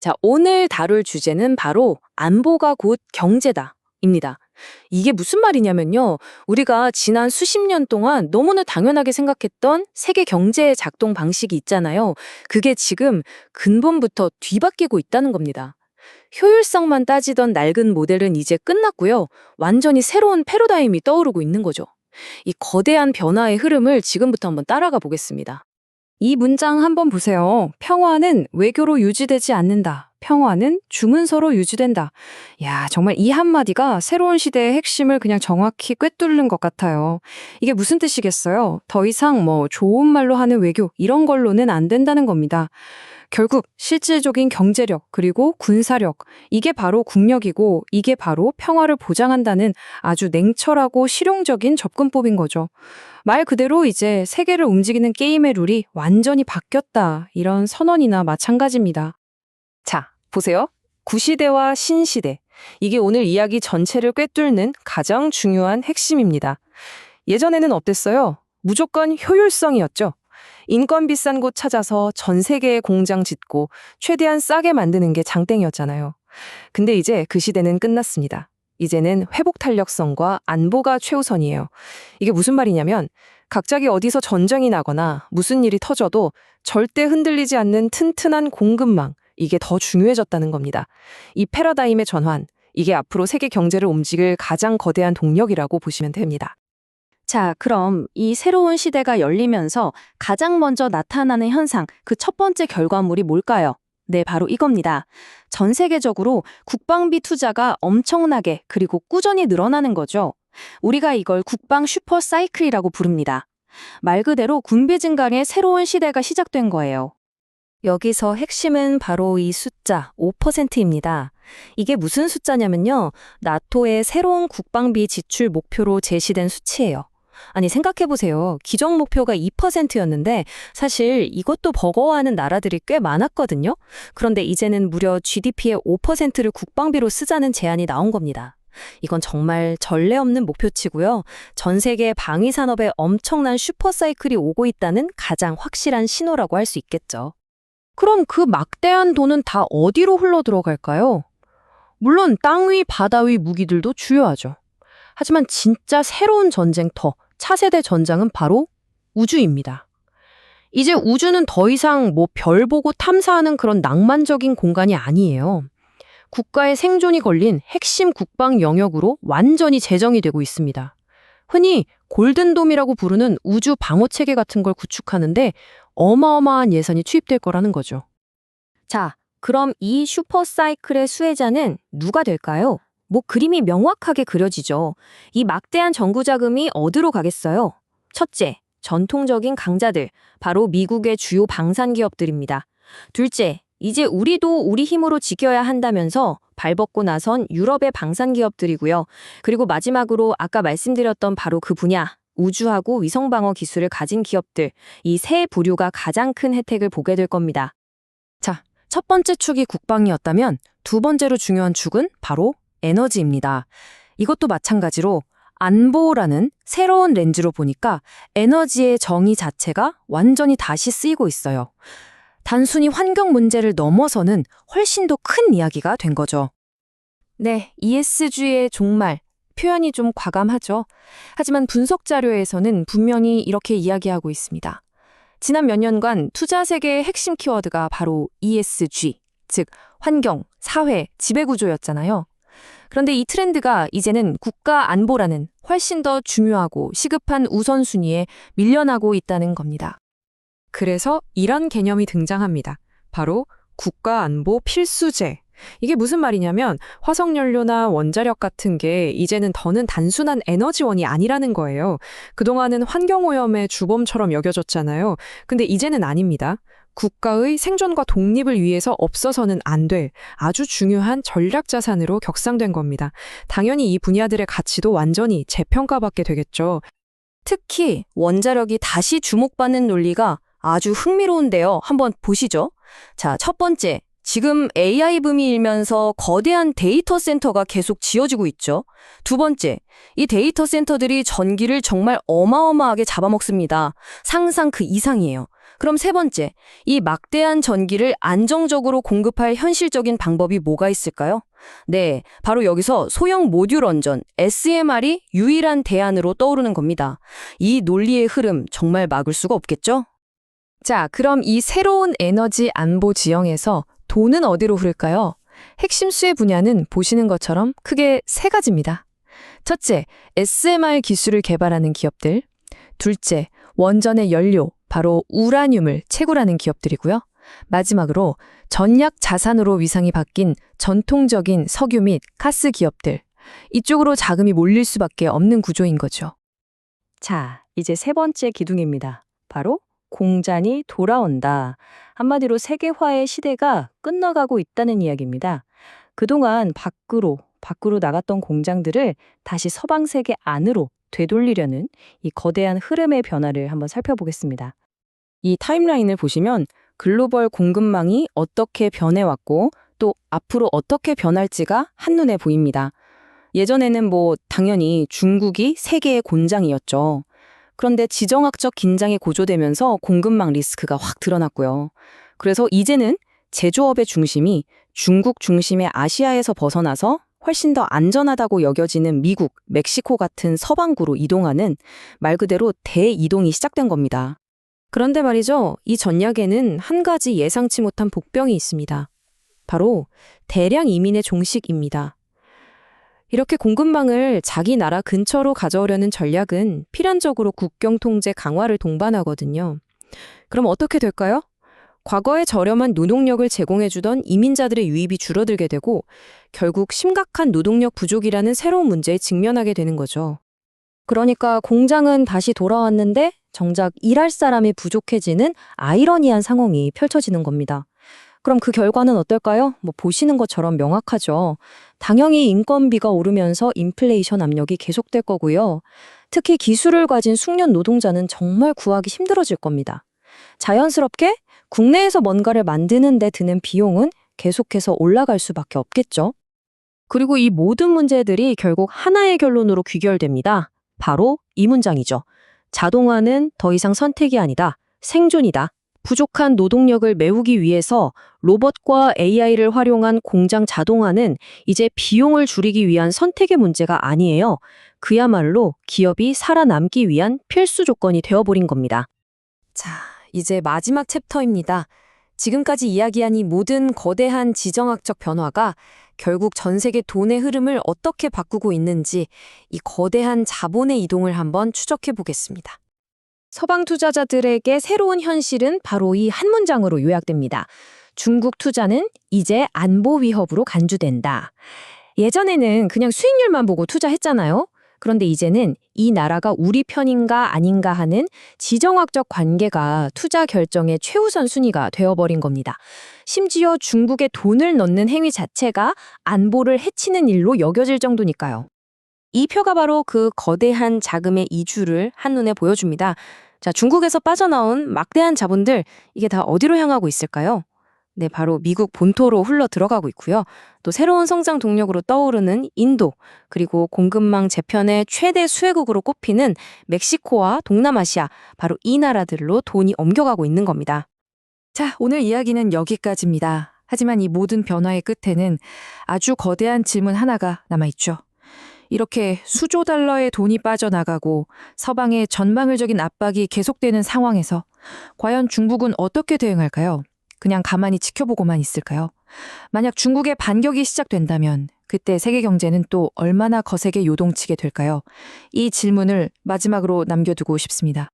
자, 오늘 다룰 주제는 바로 안보가 곧 경제다. 입니다. 이게 무슨 말이냐면요. 우리가 지난 수십 년 동안 너무나 당연하게 생각했던 세계 경제의 작동 방식이 있잖아요. 그게 지금 근본부터 뒤바뀌고 있다는 겁니다. 효율성만 따지던 낡은 모델은 이제 끝났고요. 완전히 새로운 패러다임이 떠오르고 있는 거죠. 이 거대한 변화의 흐름을 지금부터 한번 따라가 보겠습니다. 이 문장 한번 보세요. 평화는 외교로 유지되지 않는다. 평화는 주문서로 유지된다. 야, 정말 이 한마디가 새로운 시대의 핵심을 그냥 정확히 꿰뚫는 것 같아요. 이게 무슨 뜻이겠어요? 더 이상 좋은 말로 하는 외교 이런 걸로는 안 된다는 겁니다. 결국 실질적인 경제력 그리고 군사력 이게 바로 국력이고 이게 바로 평화를 보장한다는 아주 냉철하고 실용적인 접근법인 거죠. 말 그대로 이제 세계를 움직이는 게임의 룰이 완전히 바뀌었다 이런 선언이나 마찬가지입니다. 자, 보세요. 구시대와 신시대. 이게 오늘 이야기 전체를 꿰뚫는 가장 중요한 핵심입니다. 예전에는 어땠어요? 무조건 효율성이었죠. 인건 비싼 곳 찾아서 전 세계에 공장 짓고 최대한 싸게 만드는 게 장땡이었잖아요. 근데 이제 그 시대는 끝났습니다. 이제는 회복 탄력성과 안보가 최우선이에요. 이게 무슨 말이냐면 갑자기 어디서 전쟁이 나거나 무슨 일이 터져도 절대 흔들리지 않는 튼튼한 공급망, 이게 더 중요해졌다는 겁니다. 이 패러다임의 전환, 이게 앞으로 세계 경제를 움직일 가장 거대한 동력이라고 보시면 됩니다. 자, 그럼 이 새로운 시대가 열리면서 가장 먼저 나타나는 현상, 그 첫 번째 결과물이 뭘까요? 네, 바로 이겁니다. 전 세계적으로 국방비 투자가 엄청나게 그리고 꾸준히 늘어나는 거죠. 우리가 이걸 국방 슈퍼 사이클이라고 부릅니다. 말 그대로 군비 증강의 새로운 시대가 시작된 거예요. 여기서 핵심은 바로 이 숫자 5%입니다. 이게 무슨 숫자냐면요. 나토의 새로운 국방비 지출 목표로 제시된 수치예요. 아니 생각해보세요. 기존 목표가 2%였는데 사실 이것도 버거워하는 나라들이 꽤 많았거든요. 그런데 이제는 무려 GDP의 5%를 국방비로 쓰자는 제안이 나온 겁니다. 이건 정말 전례 없는 목표치고요. 전 세계 방위 산업에 엄청난 슈퍼사이클이 오고 있다는 가장 확실한 신호라고 할 수 있겠죠. 그럼 그 막대한 돈은 다 어디로 흘러 들어갈까요? 물론 땅 위, 바다 위 무기들도 중요하죠. 하지만 진짜 새로운 전쟁터, 차세대 전장은 바로 우주입니다. 이제 우주는 더 이상 별 보고 탐사하는 그런 낭만적인 공간이 아니에요. 국가의 생존이 걸린 핵심 국방 영역으로 완전히 재정이 되고 있습니다. 흔히 골든돔이라고 부르는 우주 방어체계 같은 걸 구축하는데 어마어마한 예산이 투입될 거라는 거죠. 자, 그럼 이 슈퍼사이클의 수혜자는 누가 될까요? 그림이 명확하게 그려지죠. 이 막대한 정부 자금이 어디로 가겠어요? 첫째, 전통적인 강자들, 바로 미국의 주요 방산 기업들입니다. 둘째, 이제 우리도 우리 힘으로 지켜야 한다면서 발벗고 나선 유럽의 방산 기업들이고요. 그리고 마지막으로 아까 말씀드렸던 바로 그 분야, 우주하고 위성방어 기술을 가진 기업들, 이 세 부류가 가장 큰 혜택을 보게 될 겁니다. 자, 첫 번째 축이 국방이었다면 두 번째로 중요한 축은 바로 에너지입니다. 이것도 마찬가지로 안보라는 새로운 렌즈로 보니까 에너지의 정의 자체가 완전히 다시 쓰이고 있어요. 단순히 환경 문제를 넘어서는 훨씬 더 큰 이야기가 된 거죠. 네, ESG의 종말, 표현이 좀 과감하죠. 하지만 분석 자료에서는 분명히 이렇게 이야기하고 있습니다. 지난 몇 년간 투자 세계의 핵심 키워드가 바로 ESG, 즉 환경, 사회, 지배구조였잖아요. 그런데 이 트렌드가 이제는 국가 안보라는 훨씬 더 중요하고 시급한 우선순위에 밀려나고 있다는 겁니다. 그래서 이런 개념이 등장합니다. 바로 국가안보 필수제. 이게 무슨 말이냐면 화석연료나 원자력 같은 게 이제는 더는 단순한 에너지원이 아니라는 거예요. 그동안은 환경오염의 주범처럼 여겨졌잖아요. 근데 이제는 아닙니다. 국가의 생존과 독립을 위해서 없어서는 안 될 아주 중요한 전략 자산으로 격상된 겁니다. 당연히 이 분야들의 가치도 완전히 재평가받게 되겠죠. 특히 원자력이 다시 주목받는 논리가 아주 흥미로운데요. 한번 보시죠. 자, 첫 번째. 지금 AI 붐이 일면서 거대한 데이터 센터가 계속 지어지고 있죠. 두 번째, 이 데이터 센터들이 전기를 정말 어마어마하게 잡아먹습니다. 상상 그 이상이에요. 그럼 세 번째, 이 막대한 전기를 안정적으로 공급할 현실적인 방법이 뭐가 있을까요? 네, 바로 여기서 소형 모듈 원전, SMR이 유일한 대안으로 떠오르는 겁니다. 이 논리의 흐름 정말 막을 수가 없겠죠? 자, 그럼 이 새로운 에너지 안보 지형에서 돈은 어디로 흐를까요? 핵심 수혜 분야는 보시는 것처럼 크게 세 가지입니다. 첫째, SMR 기술을 개발하는 기업들. 둘째, 원전의 연료, 바로 우라늄을 채굴하는 기업들이고요. 마지막으로 전략 자산으로 위상이 바뀐 전통적인 석유 및 가스 기업들. 이쪽으로 자금이 몰릴 수밖에 없는 구조인 거죠. 자, 이제 세 번째 기둥입니다. 바로 공장이 돌아온다. 한마디로 세계화의 시대가 끝나가고 있다는 이야기입니다. 그동안 밖으로 나갔던 공장들을 다시 서방 세계 안으로 되돌리려는 이 거대한 흐름의 변화를 한번 살펴보겠습니다. 이 타임라인을 보시면 글로벌 공급망이 어떻게 변해왔고 또 앞으로 어떻게 변할지가 한눈에 보입니다. 예전에는 당연히 중국이 세계의 곤장이었죠. 그런데 지정학적 긴장이 고조되면서 공급망 리스크가 확 드러났고요. 그래서 이제는 제조업의 중심이 중국 중심의 아시아에서 벗어나서 훨씬 더 안전하다고 여겨지는 미국, 멕시코 같은 서방구로 이동하는 말 그대로 대이동이 시작된 겁니다. 그런데 말이죠, 이 전략에는 한 가지 예상치 못한 복병이 있습니다. 바로 대량 이민의 종식입니다. 이렇게 공급망을 자기 나라 근처로 가져오려는 전략은 필연적으로 국경 통제 강화를 동반하거든요. 그럼 어떻게 될까요? 과거에 저렴한 노동력을 제공해주던 이민자들의 유입이 줄어들게 되고 결국 심각한 노동력 부족이라는 새로운 문제에 직면하게 되는 거죠. 그러니까 공장은 다시 돌아왔는데 정작 일할 사람이 부족해지는 아이러니한 상황이 펼쳐지는 겁니다. 그럼 그 결과는 어떨까요? 보시는 것처럼 명확하죠. 당연히 인건비가 오르면서 인플레이션 압력이 계속될 거고요. 특히 기술을 가진 숙련 노동자는 정말 구하기 힘들어질 겁니다. 자연스럽게 국내에서 뭔가를 만드는 데 드는 비용은 계속해서 올라갈 수밖에 없겠죠. 그리고 이 모든 문제들이 결국 하나의 결론으로 귀결됩니다. 바로 이 문장이죠. 자동화는 더 이상 선택이 아니다. 생존이다. 부족한 노동력을 메우기 위해서 로봇과 AI를 활용한 공장 자동화는 이제 비용을 줄이기 위한 선택의 문제가 아니에요. 그야말로 기업이 살아남기 위한 필수 조건이 되어버린 겁니다. 자, 이제 마지막 챕터입니다. 지금까지 이야기한 이 모든 거대한 지정학적 변화가 결국 전 세계 돈의 흐름을 어떻게 바꾸고 있는지 이 거대한 자본의 이동을 한번 추적해 보겠습니다. 서방 투자자들에게 새로운 현실은 바로 이 한 문장으로 요약됩니다. 중국 투자는 이제 안보 위협으로 간주된다. 예전에는 그냥 수익률만 보고 투자했잖아요. 그런데 이제는 이 나라가 우리 편인가 아닌가 하는 지정학적 관계가 투자 결정의 최우선 순위가 되어버린 겁니다. 심지어 중국에 돈을 넣는 행위 자체가 안보를 해치는 일로 여겨질 정도니까요. 이 표가 바로 그 거대한 자금의 이주를 한눈에 보여줍니다. 자, 중국에서 빠져나온 막대한 자본들, 이게 다 어디로 향하고 있을까요? 네, 바로 미국 본토로 흘러 들어가고 있고요. 또 새로운 성장 동력으로 떠오르는 인도, 그리고 공급망 재편의 최대 수혜국으로 꼽히는 멕시코와 동남아시아, 바로 이 나라들로 돈이 옮겨가고 있는 겁니다. 자, 오늘 이야기는 여기까지입니다. 하지만 이 모든 변화의 끝에는 아주 거대한 질문 하나가 남아있죠. 이렇게 수조 달러의 돈이 빠져나가고 서방의 전방위적인 압박이 계속되는 상황에서 과연 중국은 어떻게 대응할까요? 그냥 가만히 지켜보고만 있을까요? 만약 중국의 반격이 시작된다면 그때 세계 경제는 또 얼마나 거세게 요동치게 될까요? 이 질문을 마지막으로 남겨두고 싶습니다.